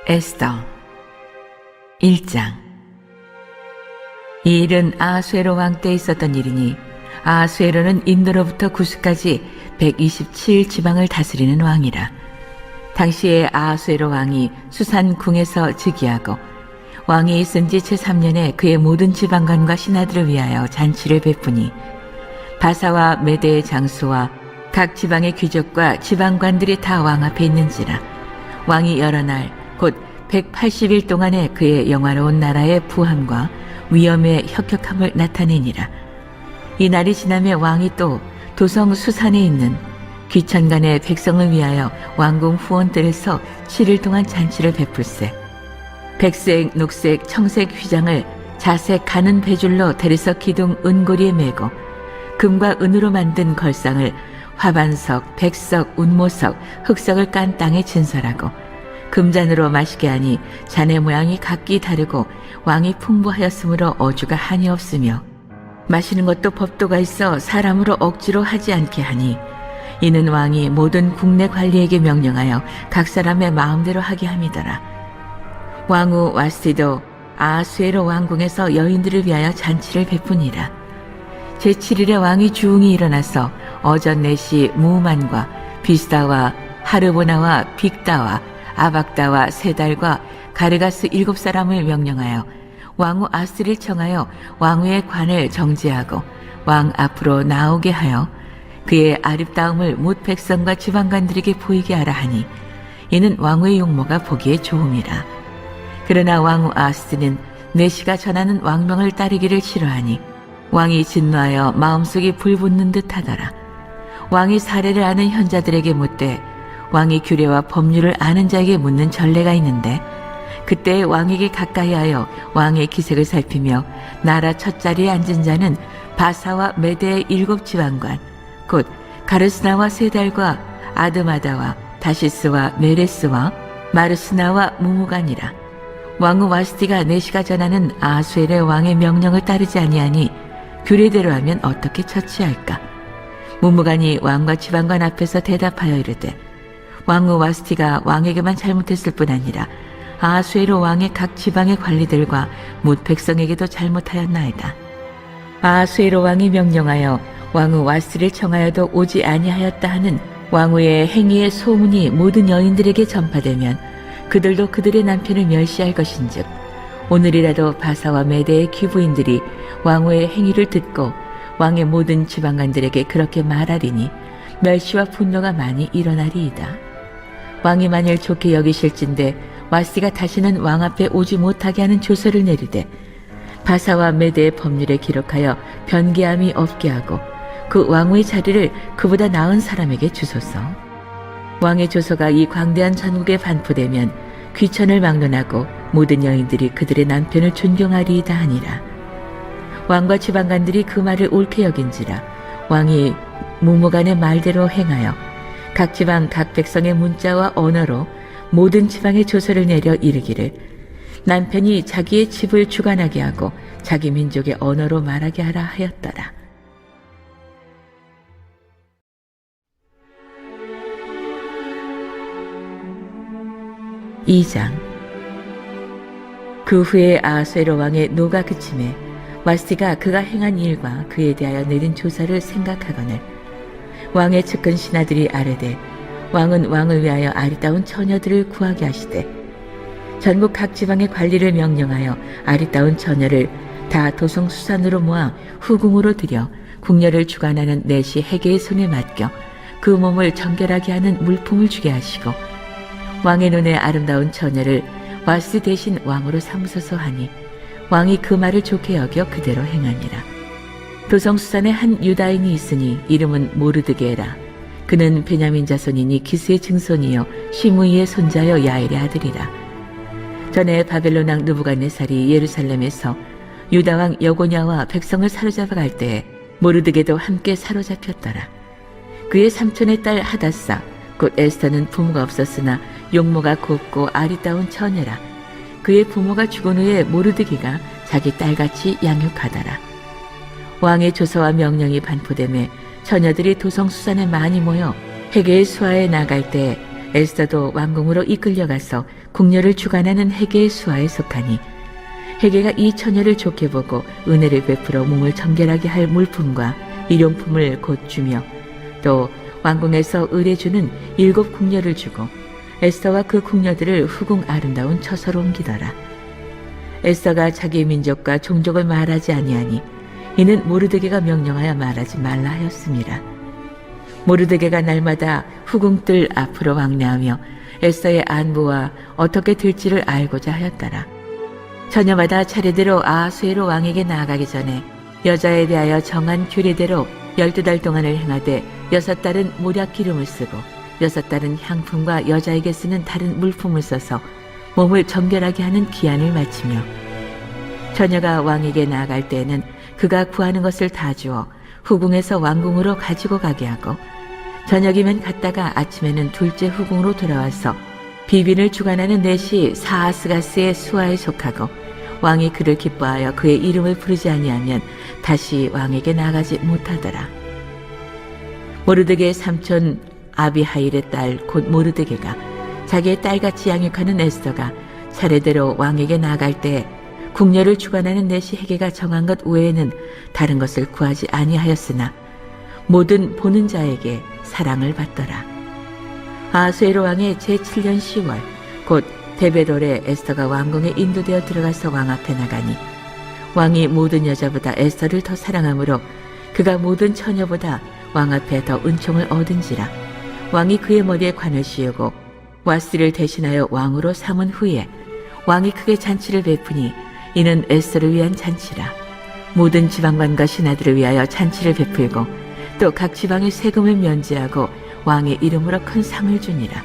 에스더 1장. 이 일은 아하수에로 왕 때 있었던 일이니, 아하수에로는 인도로부터 구스까지 127지방을 다스리는 왕이라. 당시에 아하수에로 왕이 수산 궁에서 즉위하고, 왕이 있은 지 제3년에 그의 모든 지방관과 신하들을 위하여 잔치를 베푸니, 바사와 메대의 장수와 각 지방의 귀족과 지방관들이 다 왕 앞에 있는지라. 왕이 여러 날 곧 180일 동안에 그의 영화로운 나라의 부함과 위엄의 혁혁함을 나타내니라. 이 날이 지나며 왕이 또 도성 수산에 있는 귀천간의 백성을 위하여 왕궁 후원들에서 7일 동안 잔치를 베풀세. 백색, 녹색, 청색 휘장을 자색 가는 배줄로 대리석 기둥 은고리에 메고, 금과 은으로 만든 걸상을 화반석, 백석, 운모석, 흑석을 깐 땅에 진설하고, 금잔으로 마시게 하니 잔의 모양이 각기 다르고 왕이 풍부하였으므로 어주가 한이 없으며, 마시는 것도 법도가 있어 사람으로 억지로 하지 않게 하니, 이는 왕이 모든 국내 관리에게 명령하여 각 사람의 마음대로 하게 함이더라. 왕후 와스티도 아하수에로 왕궁에서 여인들을 위하여 잔치를 베푸니라. 제7일에 왕이 주웅이 일어나서 어전 넷이 무만과 비스다와 하르보나와 빅다와 아박다와 세달과 가르가스 7사람을 명령하여 왕후 아스를 청하여 왕후의 관을 정지하고 왕 앞으로 나오게 하여 그의 아름다움을 뭇 백성과 지방관들에게 보이게 하라 하니, 이는 왕후의 용모가 보기에 좋음이라. 그러나 왕후 아스는 내시가 전하는 왕명을 따르기를 싫어하니 왕이 진노하여 마음속이 불붙는 듯 하더라. 왕이 사례를 아는 현자들에게 묻되, 왕이 규례와 법률을 아는 자에게 묻는 전례가 있는데, 그때 왕에게 가까이하여 왕의 기색을 살피며 나라 첫 자리에 앉은 자는 바사와 메대의 7지방관 곧 가르스나와 세달과 아드마다와 다시스와 메레스와 마르스나와 무무간이라. 왕후 와스티가 내시가 전하는 아하수엘의 왕의 명령을 따르지 아니하니 규례대로 하면 어떻게 처치할까? 무무간이 왕과 지방관 앞에서 대답하여 이르되, 왕후 와스티가 왕에게만 잘못했을 뿐 아니라 아하수에로 왕의 각 지방의 관리들과 뭇 백성에게도 잘못하였나이다. 아하수에로 왕이 명령하여 왕후 와스티를 청하여도 오지 아니하였다 하는 왕후의 행위의 소문이 모든 여인들에게 전파되면 그들도 그들의 남편을 멸시할 것인즉, 오늘이라도 바사와 메대의 귀부인들이 왕후의 행위를 듣고 왕의 모든 지방관들에게 그렇게 말하리니 멸시와 분노가 많이 일어나리이다. 왕이 만일 좋게 여기실진데 와스티가 다시는 왕 앞에 오지 못하게 하는 조서를 내리되, 바사와 메대의 법률에 기록하여 변개함이 없게 하고 그 왕후의 자리를 그보다 나은 사람에게 주소서. 왕의 조서가 이 광대한 전국에 반포되면 귀천을 막론하고 모든 여인들이 그들의 남편을 존경하리이다 하니라. 왕과 지방관들이 그 말을 옳게 여긴지라 왕이 무무간의 말대로 행하여 각 지방 각 백성의 문자와 언어로 모든 지방의 조서를 내려 이르기를, 남편이 자기의 집을 주관하게 하고 자기 민족의 언어로 말하게 하라 하였더라. 그 후에 아하수에로 왕의 노가 그침에 와스티가 그가 행한 일과 그에 대하여 내린 조사를 생각하거늘, 왕의 측근 신하들이 아뢰되, 왕은 왕을 위하여 아리따운 처녀들을 구하게 하시되, 전국 각 지방의 관리를 명령하여 아리따운 처녀를 다 도성 수산으로 모아 후궁으로 들여 궁녀를 주관하는 내시 해계의 손에 맡겨 그 몸을 정결하게 하는 물품을 주게 하시고, 왕의 눈에 아름다운 처녀를 와스티 대신 왕으로 삼으소서 하니, 왕이 그 말을 좋게 여겨 그대로 행하니라. 도성 수산에 한 유다인이 있으니 이름은 모르드게라. 그는 베냐민 자손이니 기스의 증손이요 시므이의 손자여 야엘의 아들이라. 전에 바벨론 왕 느부갓네살이 예루살렘에서 유다 왕 여고냐와 백성을 사로잡아 갈 때에 모르드게도 함께 사로잡혔더라. 그의 삼촌의 딸 하다사 곧 에스더는 부모가 없었으나 용모가 곱고 아리따운 처녀라. 그의 부모가 죽은 후에 모르드게가 자기 딸같이 양육하더라. 왕의 조서와 명령이 반포되매 처녀들이 도성 수산에 많이 모여 해계의 수하에 나갈 때 에스더도 왕궁으로 이끌려가서 궁녀를 주관하는 헤게의 수하에 속하니 헤게가 이 처녀를 좋게 보고 은혜를 베풀어 몸을 정결하게 할 물품과 일용품을 곧 주며 또 왕궁에서 의뢰주는 7 궁녀를 주고 에스더와 그 궁녀들을 후궁 아름다운 처소로 옮기더라. 에스더가 자기 민족과 종족을 말하지 아니하니 이는 모르드게가 명령하여 말하지 말라 하였습니다. 모르드게가 날마다 후궁들 앞으로 왕래하며 에스더의 안부와 어떻게 될지를 알고자 하였더라. 처녀마다 차례대로 아하수에로 왕에게 나아가기 전에 여자에 대하여 정한 규례대로 12달 동안을 행하되 6달은 모략 기름을 쓰고 6달은 향품과 여자에게 쓰는 다른 물품을 써서 몸을 정결하게 하는 기한을 마치며 처녀가 왕에게 나아갈 때에는 그가 구하는 것을 다 주어 후궁에서 왕궁으로 가지고 가게 하고 저녁이면 갔다가 아침에는 둘째 후궁으로 돌아와서 비빈을 주관하는 넷이 사하스가스의 수하에 속하고 왕이 그를 기뻐하여 그의 이름을 부르지 아니하면 다시 왕에게 나가지 못하더라. 모르드게의 삼촌 아비하일의 딸 곧 모르드게가 자기의 딸같이 양육하는 에스더가 차례대로 왕에게 나아갈 때 궁녀를 주관하는 넷이 헤게가 정한 것 외에는 다른 것을 구하지 아니하였으나 모든 보는 자에게 사랑을 받더라. 아하수에로 왕의 제7년 10월 곧 데베돌에 에스더가 왕궁에 인도되어 들어가서 왕 앞에 나가니 왕이 모든 여자보다 에스더를 더 사랑하므로 그가 모든 처녀보다 왕 앞에 더 은총을 얻은지라. 왕이 그의 머리에 관을 씌우고 와스를 대신하여 왕으로 삼은 후에 왕이 크게 잔치를 베푸니 이는 에스더를 위한 잔치라. 모든 지방관과 신하들을 위하여 잔치를 베풀고 또 각 지방의 세금을 면제하고 왕의 이름으로 큰 상을 주니라.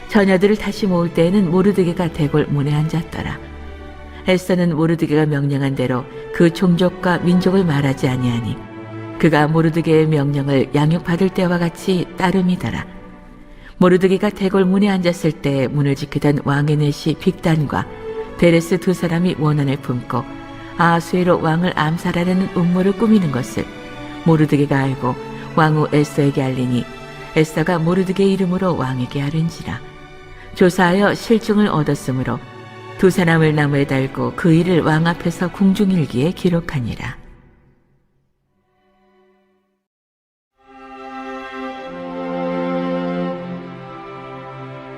처녀들을 다시 모을 때에는 모르드게가 대궐 문에 앉았더라. 에스더는 모르드게가 명령한 대로 그 종족과 민족을 말하지 아니하니 그가 모르드게의 명령을 양육받을 때와 같이 따름이더라. 모르드게가 대궐 문에 앉았을 때 문을 지키던 왕의 넷이 빅단과 베레스 2 사람이 원한을 품고 아하수에로 왕을 암살하려는 음모를 꾸미는 것을 모르드게가 알고 왕후 에스더에게 알리니 에스더가 모르드게의 이름으로 왕에게 아른지라. 조사하여 실증을 얻었으므로 2 사람을 나무에 달고 그 일을 왕 앞에서 궁중일기에 기록하니라.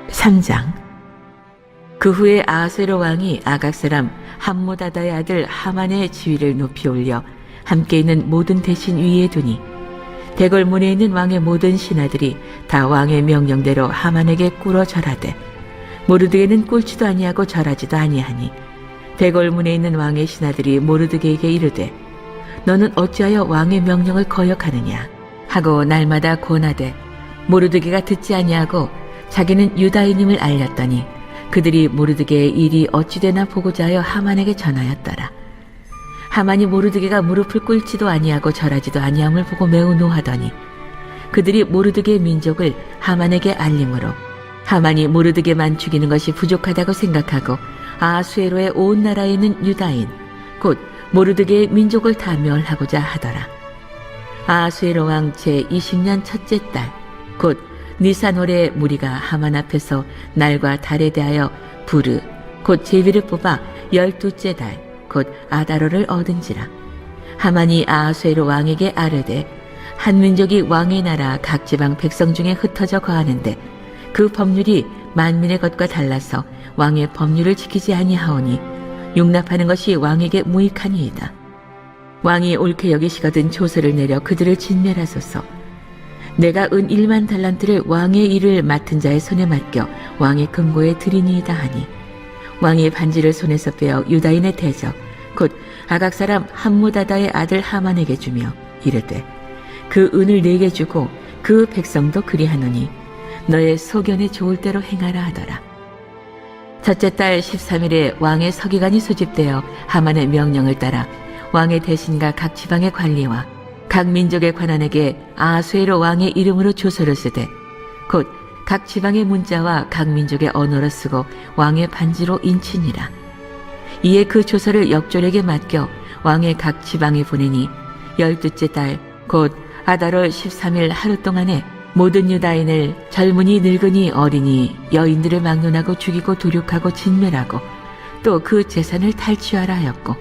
3장. 그 후에 아하수에로 왕이 아각 사람 함무다다의 아들 하만의 지위를 높이 올려 함께 있는 모든 대신 위에 두니 대궐 문에 있는 왕의 모든 신하들이 다 왕의 명령대로 하만에게 꿇어 절하되 모르드게는 꿇지도 아니하고 절하지도 아니하니 대궐 문에 있는 왕의 신하들이 모르드게에게 이르되 너는 어찌하여 왕의 명령을 거역하느냐 하고 날마다 권하되 모르드게가 듣지 아니하고 자기는 유다인임을 알렸더니 그들이 모르드게의 일이 어찌되나 보고자 하여 하만에게 전하였더라. 하만이 모르드게가 무릎을 꿇지도 아니하고 절하지도 아니함을 보고 매우 노하더니 그들이 모르드게의 민족을 하만에게 알림으로 하만이 모르드게만 죽이는 것이 부족하다고 생각하고 아하수에로의 온 나라에 있는 유다인 곧 모르드게의 민족을 다 멸하고자 하더라. 아하수에로 왕 제20년 첫째 달 곧 니산월의 무리가 하만 앞에서 날과 달에 대하여 부르 곧 제비를 뽑아 12째 달 곧 아다로를 얻은지라. 하만이 아하수에로 왕에게 아뢰되 한 민족이 왕의 나라 각 지방 백성 중에 흩어져 거하는데 그 법률이 만민의 것과 달라서 왕의 법률을 지키지 아니하오니 용납하는 것이 왕에게 무익하니이다. 왕이 옳게 여기시거든 조서를 내려 그들을 진멸하소서. 내가 은 1만 달란트를 왕의 일을 맡은 자의 손에 맡겨 왕의 금고에 드리니이다 하니 왕이 반지를 손에서 빼어 유다인의 대적 곧 아각 사람 함무다다의 아들 하만에게 주며 이르되 그 은을 내게 주고 그 백성도 그리하노니 너의 소견에 좋을 대로 행하라 하더라. 첫째 달 13일에 왕의 서기관이 소집되어 하만의 명령을 따라 왕의 대신과 각 지방의 관리와 각 민족의 관원에게 아하수에로 왕의 이름으로 조서를 쓰되 곧 각 지방의 문자와 각 민족의 언어로 쓰고 왕의 반지로 인치니라. 이에 그 조서를 역졸에게 맡겨 왕의 각 지방에 보내니 12째 달 곧 아달월 13일 하루 동안에 모든 유다인을 젊은이 늙은이 어린이 여인들을 막론하고 죽이고 도륙하고 진멸하고 또 그 재산을 탈취하라 하였고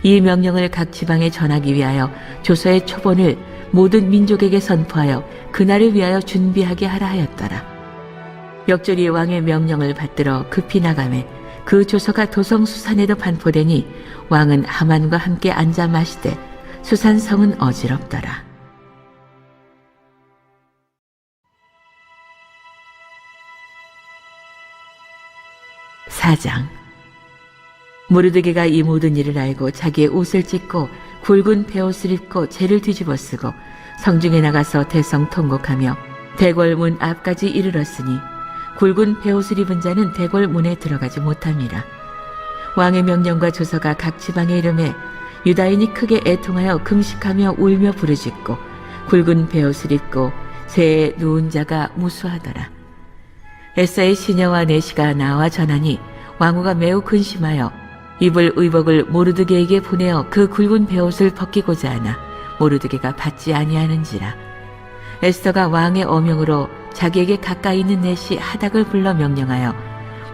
이 명령을 각 지방에 전하기 위하여 조서의 초본을 모든 민족에게 선포하여 그날을 위하여 준비하게 하라 하였더라. 역졸이 왕의 명령을 받들어 급히 나가매 그 조서가 도성 수산에도 반포되니 왕은 하만과 함께 앉아 마시되 수산성은 어지럽더라. 4장. 모르드게가 이 모든 일을 알고 자기의 옷을 찢고 굵은 베옷을 입고 재를 뒤집어 쓰고 성중에 나가서 대성 통곡하며 대궐 문 앞까지 이르렀으니 굵은 베옷을 입은 자는 대궐 문에 들어가지 못함이라. 왕의 명령과 조서가 각 지방에 이르매 유다인이 크게 애통하여 금식하며 울며 부르짖고 굵은 베옷을 입고 새에 누운 자가 무수하더라. 에사의 시녀와 내시가 나와 전하니 왕후가 매우 근심하여 입을 의복을 모르드게에게 보내어 그 굵은 베옷을 벗기고자 하나 모르드게가 받지 아니하는지라. 에스더가 왕의 어명으로 자기에게 가까이 있는 내시 하닥을 불러 명령하여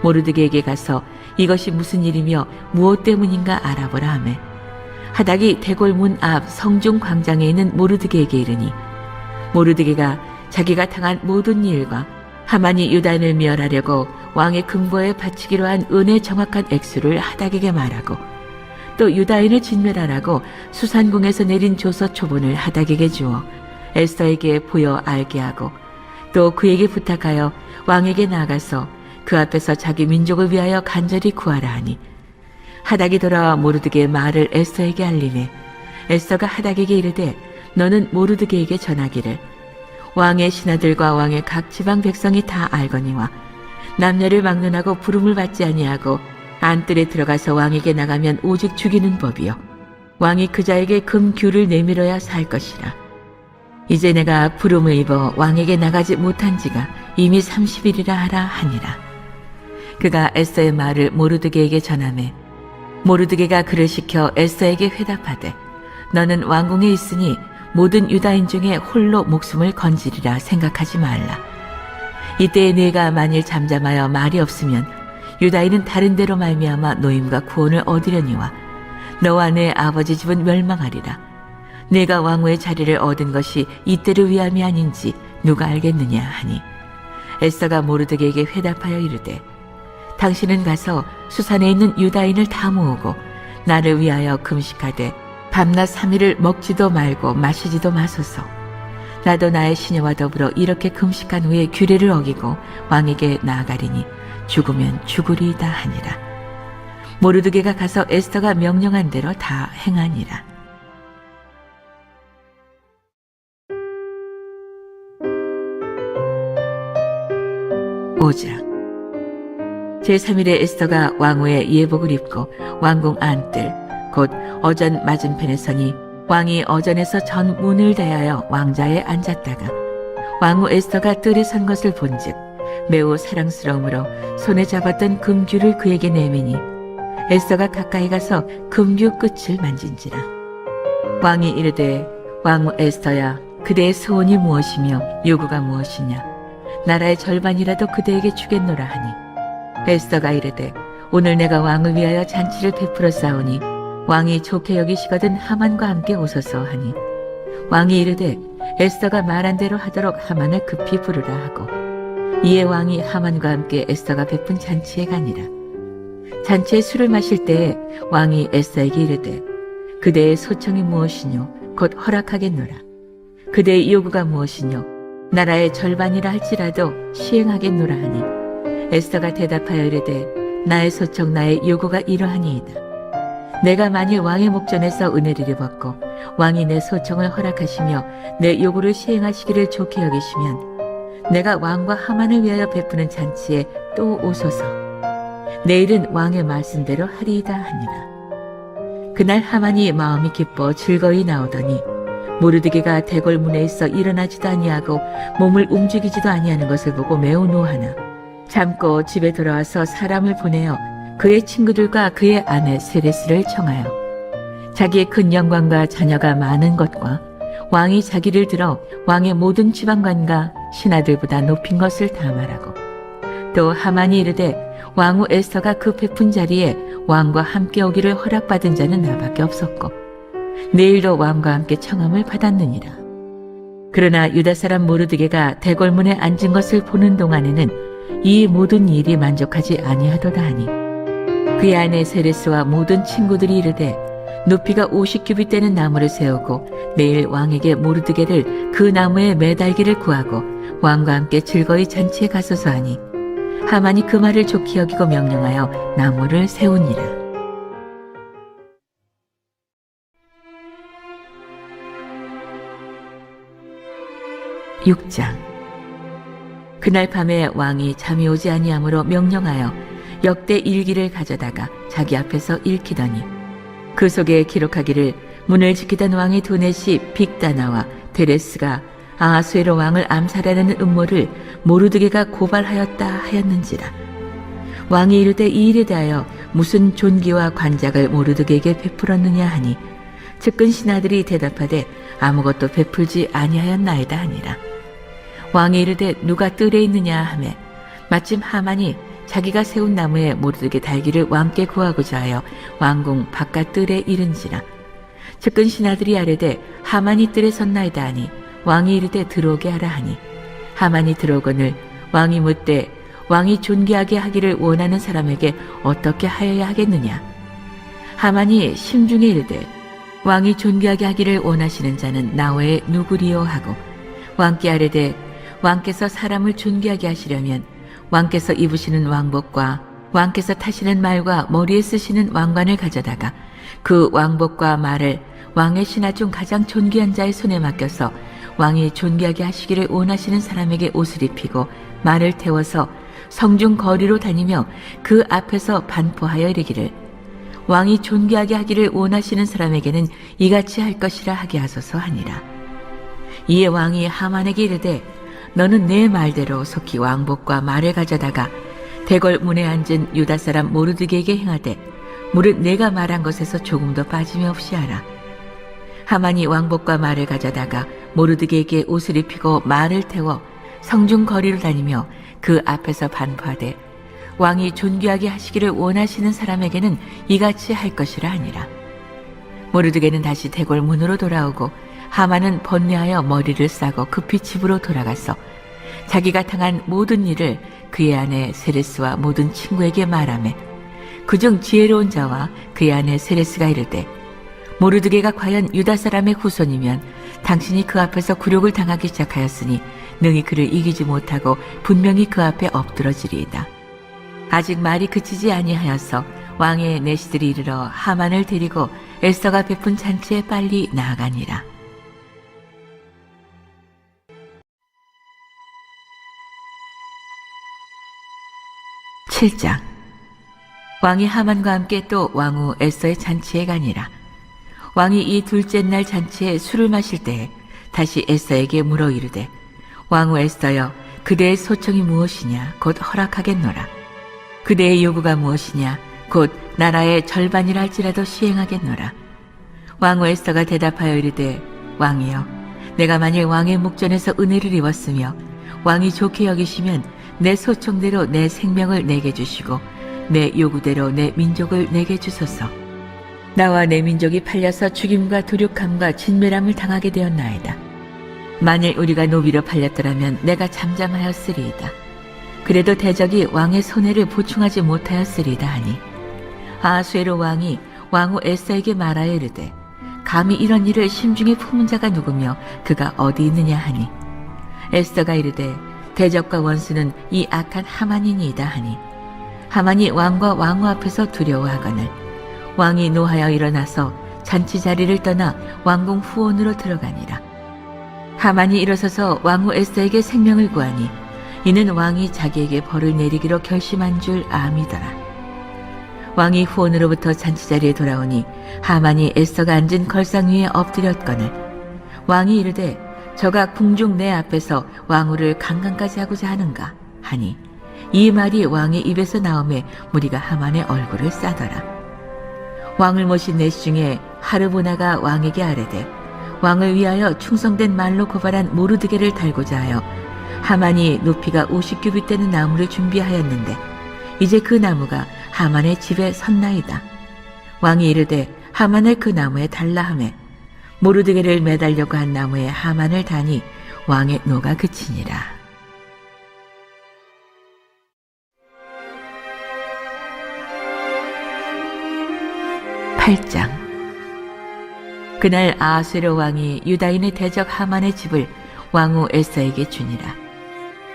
모르드게에게 가서 이것이 무슨 일이며 무엇 때문인가 알아보라 하매 하닥이 대궐 문 앞 성중 광장에 있는 모르드게에게 이르니 모르드게가 자기가 당한 모든 일과 하만이 유다인을 멸하려고 왕의 금고에 바치기로 한 은의 정확한 액수를 하닥에게 말하고 또 유다인을 진멸하라고 수산궁에서 내린 조서 초본을 하닥에게 주어 에스더에게 보여 알게 하고 또 그에게 부탁하여 왕에게 나아가서 그 앞에서 자기 민족을 위하여 간절히 구하라 하니 하닥이 돌아와 모르드게의 말을 에스더에게 알리매 에스더가 하닥에게 이르되 너는 모르드게에게 전하기를 왕의 신하들과 왕의 각 지방 백성이 다 알거니와 남녀를 막론하고 부름을 받지 아니하고 안뜰에 들어가서 왕에게 나가면 오직 죽이는 법이요 왕이 그자에게 금규를 내밀어야 살 것이라. 이제 내가 부름을 입어 왕에게 나가지 못한 지가 이미 30일이라 하라 하니라. 그가 에스더의 말을 모르드게에게 전하매 모르드게가 그를 시켜 에스더에게 회답하되 너는 왕궁에 있으니 모든 유다인 중에 홀로 목숨을 건지리라 생각하지 말라. 이때에 네가 만일 잠잠하여 말이 없으면 유다인은 다른 데로 말미암아 노임과 구원을 얻으려니와 너와 내 아버지 집은 멸망하리라. 네가 왕후의 자리를 얻은 것이 이때를 위함이 아닌지 누가 알겠느냐 하니 에스더가 모르드게에게 회답하여 이르되 당신은 가서 수산에 있는 유다인을 다 모으고 나를 위하여 금식하되 밤낮 3일을 먹지도 말고 마시지도 마소서. 나도 나의 시녀와 더불어 이렇게 금식한 후에 규례를 어기고 왕에게 나아가리니 죽으면 죽으리이다 하니라. 모르드게가 가서 에스더가 명령한 대로 다 행하니라. 오장. 제3일에 에스더가 왕후의 예복을 입고 왕궁 안뜰 곧 어전 맞은편에 서니 왕이 어전에서 전 문을 대하여 왕자에 앉았다가 왕후 에스더가 뜰에 선 것을 본즉 매우 사랑스러움으로 손에 잡았던 금규를 그에게 내미니 에스더가 가까이 가서 금규 끝을 만진지라. 왕이 이르되 왕후 에스더야 그대의 소원이 무엇이며 요구가 무엇이냐 나라의 절반이라도 그대에게 주겠노라 하니 에스더가 이르되 오늘 내가 왕을 위하여 잔치를 베풀어 싸우니 왕이 좋게 여기시거든 하만과 함께 오소서 하니 왕이 이르되 에스더가 말한 대로 하도록 하만을 급히 부르라 하고 이에 왕이 하만과 함께 에스더가 베푼 잔치에 가니라. 잔치에 술을 마실 때에 왕이 에스더에게 이르되 그대의 소청이 무엇이뇨 곧 허락하겠노라. 그대의 요구가 무엇이뇨 나라의 절반이라 할지라도 시행하겠노라 하니 에스더가 대답하여 이르되 나의 소청 나의 요구가 이러하니이다. 내가 만일 왕의 목전에서 은혜를 입었고 왕이 내 소청을 허락하시며 내 요구를 시행하시기를 좋게 여기시면 내가 왕과 하만을 위하여 베푸는 잔치에 또 오소서. 내일은 왕의 말씀대로 하리이다 하니라. 그날 하만이 마음이 기뻐 즐거이 나오더니 모르드게가 대궐 문에 있어 일어나지도 아니하고 몸을 움직이지도 아니하는 것을 보고 매우 노하나 잠고 집에 돌아와서 사람을 보내어 그의 친구들과 그의 아내 세레스를 청하여 자기의 큰 영광과 자녀가 많은 것과 왕이 자기를 들어 왕의 모든 지방관과 신하들보다 높인 것을 다 말하고, 또 하만이 이르되 왕후 에스더가 그 베푼 자리에 왕과 함께 오기를 허락받은 자는 나밖에 없었고 내일도 왕과 함께 청함을 받았느니라. 그러나 유다 사람 모르드게가 대궐문에 앉은 것을 보는 동안에는 이 모든 일이 만족하지 아니하도다 하니, 그의 아내 세레스와 모든 친구들이 이르되 높이가 50규빗 되는 나무를 세우고 내일 왕에게 모르드게를 그 나무에 매달기를 구하고 왕과 함께 즐거이 잔치에 가소서 하니, 하만이 그 말을 좋게 여기고 명령하여 나무를 세우니라. 6장. 그날 밤에 왕이 잠이 오지 아니하므로 명령하여 역대 일기를 가져다가 자기 앞에서 읽히더니, 그 속에 기록하기를 문을 지키던 왕의 두 넷이 빅다나와 데레스가 아하수에로 왕을 암살하려는 음모를 모르드게가 고발하였다 하였는지라. 왕이 이르되 이 일에 대하여 무슨 존귀와 관작을 모르드게에게 베풀었느냐 하니, 측근 신하들이 대답하되 아무것도 베풀지 아니하였나이다 하니라. 왕이 이르되 누가 뜰에 있느냐 하매, 마침 하만이 자기가 세운 나무에 모르드게 달기를 왕께 구하고자 하여 왕궁 바깥 뜰에 이른지라. 측근 신하들이 아뢰되 하만이 뜰에 섰나이다 하니, 왕이 이르되 들어오게 하라 하니, 하만이 들어오거늘 왕이 묻되 왕이 존귀하게 하기를 원하는 사람에게 어떻게 하여야 하겠느냐. 하만이 심중에 이르되 왕이 존귀하게 하기를 원하시는 자는 나 외에 누구리요 하고, 왕께 아뢰되 왕께서 사람을 존귀하게 하시려면 왕께서 입으시는 왕복과 왕께서 타시는 말과 머리에 쓰시는 왕관을 가져다가 그 왕복과 말을 왕의 신하 중 가장 존귀한 자의 손에 맡겨서 왕이 존귀하게 하시기를 원하시는 사람에게 옷을 입히고 말을 태워서 성중 거리로 다니며 그 앞에서 반포하여 이르기를, 왕이 존귀하게 하기를 원하시는 사람에게는 이같이 할 것이라 하게 하소서 하니라. 이에 왕이 하만에게 이르되 너는 내 말대로 속히 왕복과 말을 가져다가 대궐 문에 앉은 유다 사람 모르드게에게 행하되 무릇 내가 말한 것에서 조금도 빠짐이 없이 하라. 하만이 왕복과 말을 가져다가 모르드게에게 옷을 입히고 말을 태워 성중 거리로 다니며 그 앞에서 반포하되 왕이 존귀하게 하시기를 원하시는 사람에게는 이같이 할 것이라 하니라. 모르드게는 다시 대궐 문으로 돌아오고 하만은 번뇌하여 머리를 싸고 급히 집으로 돌아가서 자기가 당한 모든 일을 그의 아내 세레스와 모든 친구에게 말하매, 그중 지혜로운 자와 그의 아내 세레스가 이르되 모르드게가 과연 유다 사람의 후손이면 당신이 그 앞에서 굴욕을 당하기 시작하였으니 능히 그를 이기지 못하고 분명히 그 앞에 엎드러지리이다. 아직 말이 그치지 아니하여서 왕의 내시들이 이르러 하만을 데리고 에스더가 베푼 잔치에 빨리 나아가니라. 7장. 왕이 하만과 함께 또 왕후 에스더의 잔치에 가니라. 왕이 이 둘째 날 잔치에 술을 마실 때에 다시 에스더에게 물어 이르되 왕후 에스더여, 그대의 소청이 무엇이냐 곧 허락하겠노라. 그대의 요구가 무엇이냐 곧 나라의 절반이라 할지라도 시행하겠노라. 왕후 에스더가 대답하여 이르되 왕이여, 내가 만일 왕의 목전에서 은혜를 입었으며 왕이 좋게 여기시면 내 소청대로 내 생명을 내게 주시고 내 요구대로 내 민족을 내게 주소서. 나와 내 민족이 팔려서 죽임과 도륙함과 진멸함을 당하게 되었나이다. 만일 우리가 노비로 팔렸더라면 내가 잠잠하였으리이다. 그래도 대적이 왕의 손해를 보충하지 못하였으리이다 하니, 아하수에로 왕이 왕후 에스더에게 말하여 이르되 감히 이런 일을 심중에 품은 자가 누구며 그가 어디 있느냐 하니, 에스더가 이르되 대적과 원수는 이 악한 하만이니이다 하니, 하만이 왕과 왕후 앞에서 두려워하거늘 왕이 노하여 일어나서 잔치 자리를 떠나 왕궁 후원으로 들어가니라. 하만이 일어서서 왕후 에스더에게 생명을 구하니 이는 왕이 자기에게 벌을 내리기로 결심한 줄 암이더라. 왕이 후원으로부터 잔치 자리에 돌아오니 하만이 에스더가 앉은 걸상 위에 엎드렸거늘 왕이 이르되 저가 궁중 내 앞에서 왕후를 강간까지 하고자 하는가 하니, 이 말이 왕의 입에서 나오매 무리가 하만의 얼굴을 싸더라. 왕을 모신 내시 중에 하르보나가 왕에게 아뢰되 왕을 위하여 충성된 말로 고발한 모르드게를 달고자 하여 하만이 높이가 50규빗 되는 나무를 준비하였는데 이제 그 나무가 하만의 집에 섰나이다. 왕이 이르되 하만을 그 나무에 달라 하매 모르드게를 매달려고 한 나무에 하만을 다니 왕의 노가 그치니라. 8장. 그날 아하스웨로 왕이 유다인의 대적 하만의 집을 왕후 에스더에게 주니라.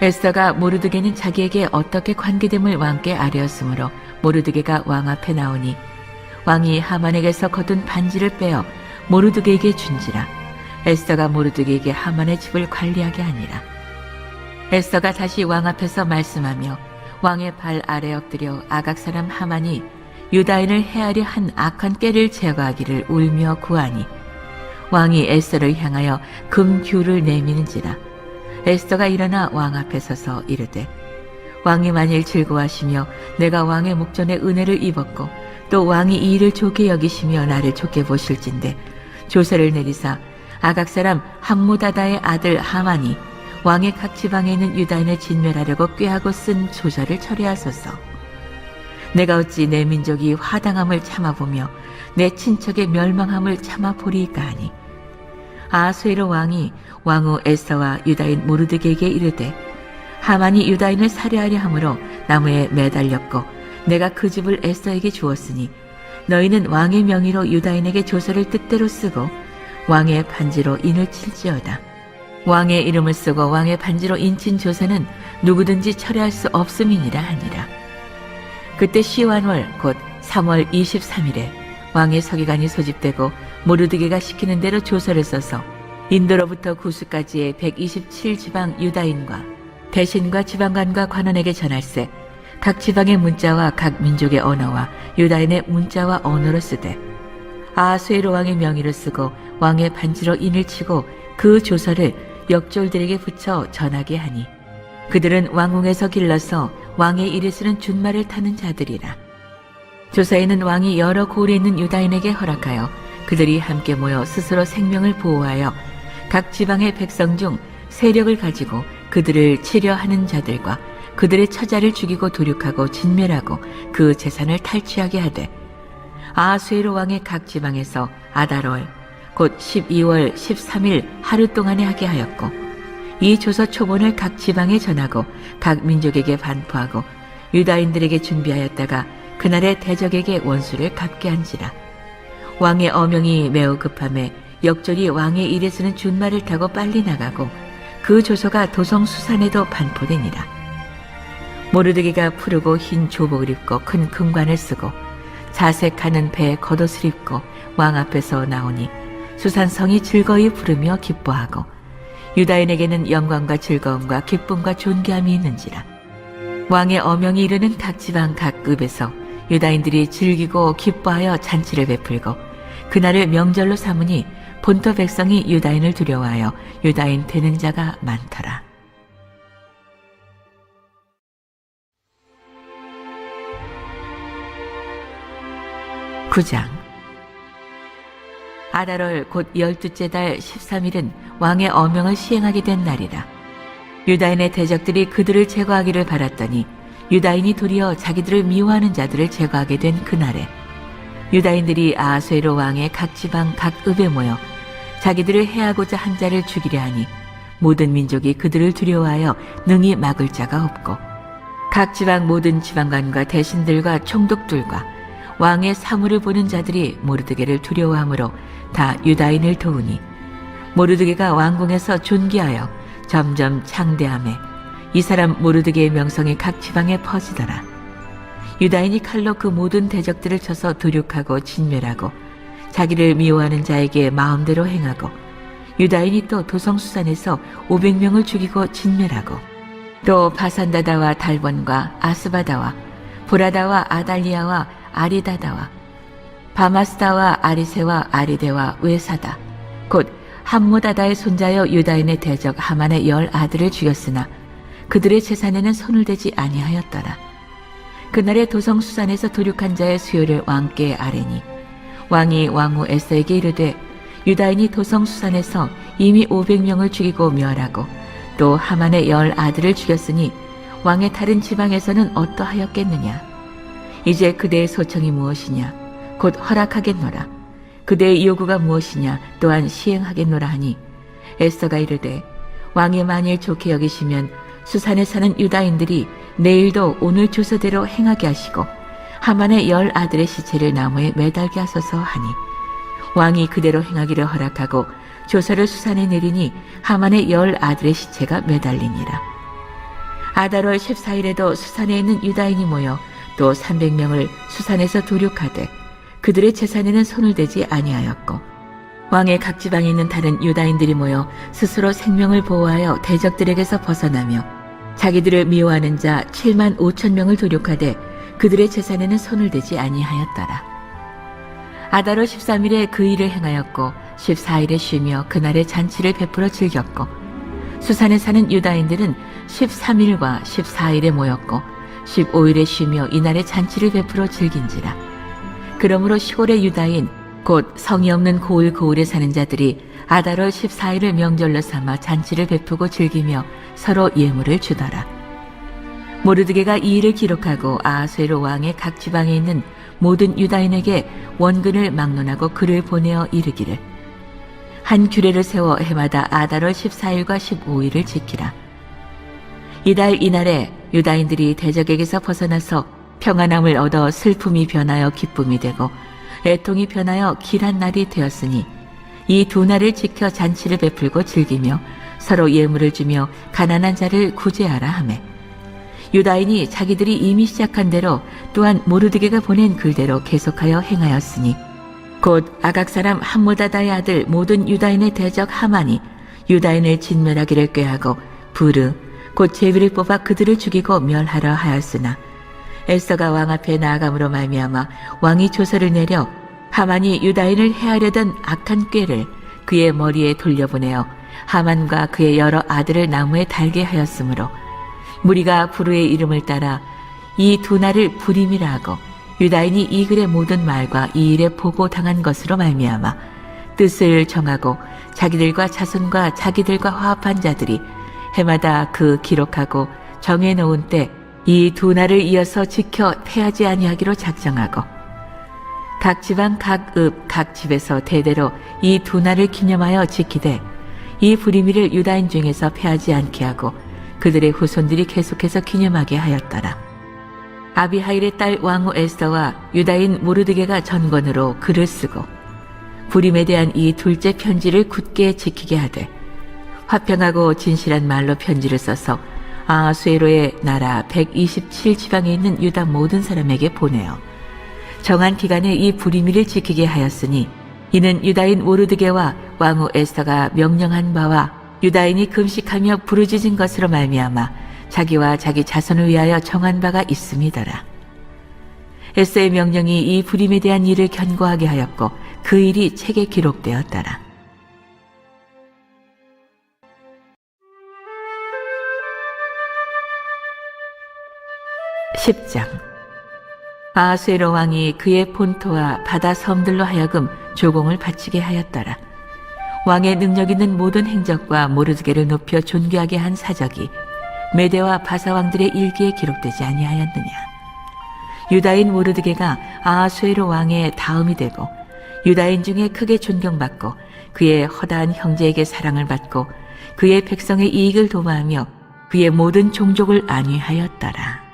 에스더가 모르드게는 자기에게 어떻게 관계됨을 왕께 아뢰었으므로 모르드게가 왕 앞에 나오니 왕이 하만에게서 거둔 반지를 빼어 모르드게에게 준지라. 에스더가 모르드게에게 하만의 집을 관리하게 하니라. 에스더가 다시 왕 앞에서 말씀하며 왕의 발 아래 엎드려 아각 사람 하만이 유다인을 해하려 한 악한 꾀를 제거하기를 울며 구하니 왕이 에스더를 향하여 금규를 내미는지라. 에스더가 일어나 왕 앞에 서서 이르되 왕이 만일 즐거워하시며 내가 왕의 목전에 은혜를 입었고 또 왕이 이 일을 좋게 여기시며 나를 좋게 보실진데 조서를 내리사 아각 사람 함무다다의 아들 하만이 왕의 각 지방에 있는 유다인을 진멸하려고 꾀하고 쓴 조서를 처리하소서. 내가 어찌 내 민족이 화당함을 참아보며 내 친척의 멸망함을 참아보리이까 하니 아하스웨로 왕이 왕후 에스더와 유다인 모르드게에게 이르되 하만이 유다인을 살해하려 함으로 나무에 매달렸고 내가 그 집을 에스더에게 주었으니 너희는 왕의 명의로 유다인에게 조서를 뜻대로 쓰고 왕의 반지로 인을 칠지어다. 왕의 이름을 쓰고 왕의 반지로 인친 조서는 누구든지 철회할 수 없음이니라 하니라. 그때 시완월 곧 3월 23일에 왕의 서기관이 소집되고 모르드게가 시키는 대로 조서를 써서 인도로부터 구스까지의 127지방 유다인과 대신과 지방관과 관원에게 전할세 각 지방의 문자와 각 민족의 언어와 유다인의 문자와 언어로 쓰되 아하스웨로 왕의 명의로 쓰고 왕의 반지로 인을 치고 그 조서를 역졸들에게 붙여 전하게 하니 그들은 왕궁에서 길러서 왕의 일에 쓰는 준말을 타는 자들이라. 조서에는 왕이 여러 고을에 있는 유다인에게 허락하여 그들이 함께 모여 스스로 생명을 보호하여 각 지방의 백성 중 세력을 가지고 그들을 치려하는 자들과 그들의 처자를 죽이고 도륙하고 진멸하고 그 재산을 탈취하게 하되 아하스웨로 왕의 각 지방에서 아달월 곧 12월 13일 하루 동안에 하게 하였고 이 조서 초본을 각 지방에 전하고 각 민족에게 반포하고 유다인들에게 준비하였다가 그날의 대적에게 원수를 갚게 한지라. 왕의 어명이 매우 급함에 역졸이 왕의 일에 쓰는 준말을 타고 빨리 나가고 그 조서가 도성 수산에도 반포되니라. 모르드게가 푸르고 흰 조복을 입고 큰 금관을 쓰고 자색하는 배에 겉옷을 입고 왕 앞에서 나오니 수산성이 즐거이 부르며 기뻐하고 유다인에게는 영광과 즐거움과 기쁨과 존귀함이 있는지라. 왕의 어명이 이르는 각 지방 각 읍에서 유다인들이 즐기고 기뻐하여 잔치를 베풀고 그날을 명절로 삼으니 본토 백성이 유다인을 두려워하여 유다인 되는 자가 많더라. 구장. 아달월 곧 12째 달 13일은 왕의 어명을 시행하게 된 날이라. 유다인의 대적들이 그들을 제거하기를 바랐더니 유다인이 도리어 자기들을 미워하는 자들을 제거하게 된 그날에 유다인들이 아하스웨로 왕의 각 지방 각 읍에 모여 자기들을 해하고자 한 자를 죽이려 하니 모든 민족이 그들을 두려워하여 능히 막을 자가 없고 각 지방 모든 지방관과 대신들과 총독들과 왕의 사물을 보는 자들이 모르드게를 두려워하므로 다 유다인을 도우니 모르드게가 왕궁에서 존귀하여 점점 창대하매 이 사람 모르드게의 명성이 각 지방에 퍼지더라. 유다인이 칼로 그 모든 대적들을 쳐서 도륙하고 진멸하고 자기를 미워하는 자에게 마음대로 행하고 유다인이 또 도성수산에서 500명을 죽이고 진멸하고 또 바산다다와 달본과 아스바다와 보라다와 아달리아와 아리다다와 바마스다와 아리세와 아리데와 외사다 곧 함무다다의 손자여 유다인의 대적 하만의 10 아들을 죽였으나 그들의 재산에는 손을 대지 아니하였더라. 그날에 도성수산에서 도륙한 자의 수요를 왕께 아뢰니 왕이 왕후 에스더에게 이르되 유다인이 도성 수산에서 이미 500명을 죽이고 멸하고 또 하만의 10아들을 죽였으니 왕의 다른 지방에서는 어떠하였겠느냐. 이제 그대의 소청이 무엇이냐. 곧 허락하겠노라. 그대의 요구가 무엇이냐. 또한 시행하겠노라 하니 에스더가 이르되 왕이 만일 좋게 여기시면 수산에 사는 유다인들이 내일도 오늘 주소대로 행하게 하시고 하만의 10아들의 시체를 나무에 매달게 하소서 하니 왕이 그대로 행하기를 허락하고 조서를 수산에 내리니 하만의 10아들의 시체가 매달리니라. 아달월 14일에도 수산에 있는 유다인이 모여 또 300명을 수산에서 도륙하되 그들의 재산에는 손을 대지 아니하였고 왕의 각 지방에 있는 다른 유다인들이 모여 스스로 생명을 보호하여 대적들에게서 벗어나며 자기들을 미워하는 자 7만 5천 명을 도륙하되 그들의 재산에는 손을 대지 아니하였더라. 아달월 13일에 그 일을 행하였고 14일에 쉬며 그날의 잔치를 베풀어 즐겼고 수산에 사는 유다인들은 13일과 14일에 모였고 15일에 쉬며 이날의 잔치를 베풀어 즐긴지라. 그러므로 시골의 유다인 곧 성이 없는 고을에 사는 자들이 아달월 14일을 명절로 삼아 잔치를 베푸고 즐기며 서로 예물을 주더라. 모르드게가 이 일을 기록하고 아하수에로 왕의 각 지방에 있는 모든 유다인에게 원근을 막론하고 글을 보내어 이르기를 한 규례를 세워 해마다 아달월 14일과 15일을 지키라. 이날에 유다인들이 대적에게서 벗어나서 평안함을 얻어 슬픔이 변하여 기쁨이 되고 애통이 변하여 길한 날이 되었으니 이 두 날을 지켜 잔치를 베풀고 즐기며 서로 예물을 주며 가난한 자를 구제하라 하매 유다인이 자기들이 이미 시작한 대로 또한 모르드게가 보낸 글대로 계속하여 행하였으니 곧 아각 사람 함모다다의 아들 모든 유다인의 대적 하만이 유다인을 진멸하기를 꾀하고 부르 곧 제비를 뽑아 그들을 죽이고 멸하려 하였으나 에스더가 왕 앞에 나아감으로 말미암아 왕이 조서를 내려 하만이 유다인을 해하려던 악한 꾀를 그의 머리에 돌려보내어 하만과 그의 여러 아들을 나무에 달게 하였으므로 무리가 부르의 이름을 따라 이 두 날을 부림이라 하고 유다인이 이 글의 모든 말과 이 일에 보고당한 것으로 말미암아 뜻을 정하고 자기들과 자손과 자기들과 화합한 자들이 해마다 그 기록하고 정해놓은 때 이 두 날을 이어서 지켜 패하지 아니하기로 작정하고 각 지방 각 읍 각 집에서 대대로 이 두 날을 기념하여 지키되 이 부리미를 유다인 중에서 패하지 않게 하고 그들의 후손들이 계속해서 기념하게 하였더라. 아비하일의 딸 왕후 에스더와 유다인 모르드게가 전권으로 글을 쓰고 부림에 대한 이 둘째 편지를 굳게 지키게 하되 화평하고 진실한 말로 편지를 써서 아하수에로의 나라 127지방에 있는 유다 모든 사람에게 보내어 정한 기간에 이 부리미를 지키게 하였으니 이는 유다인 모르드게와 왕후 에스더가 명령한 바와 유다인이 금식하며 부르짖은 것으로 말미암아 자기와 자기 자손을 위하여 정한 바가 있음이더라. 에스더의 명령이 이 부림에 대한 일을 견고하게 하였고 그 일이 책에 기록되었더라. 10장 아하수에로 왕이 그의 본토와 바다 섬들로 하여금 조공을 바치게 하였더라. 왕의 능력 있는 모든 행적과 모르드게를 높여 존귀하게 한 사적이 메대와 바사 왕들의 일기에 기록되지 아니하였느냐. 유다인 모르드게가 아하수에로 왕의 다음이 되고 유다인 중에 크게 존경받고 그의 허다한 형제에게 사랑을 받고 그의 백성의 이익을 도모하며 그의 모든 종족을 안위하였더라.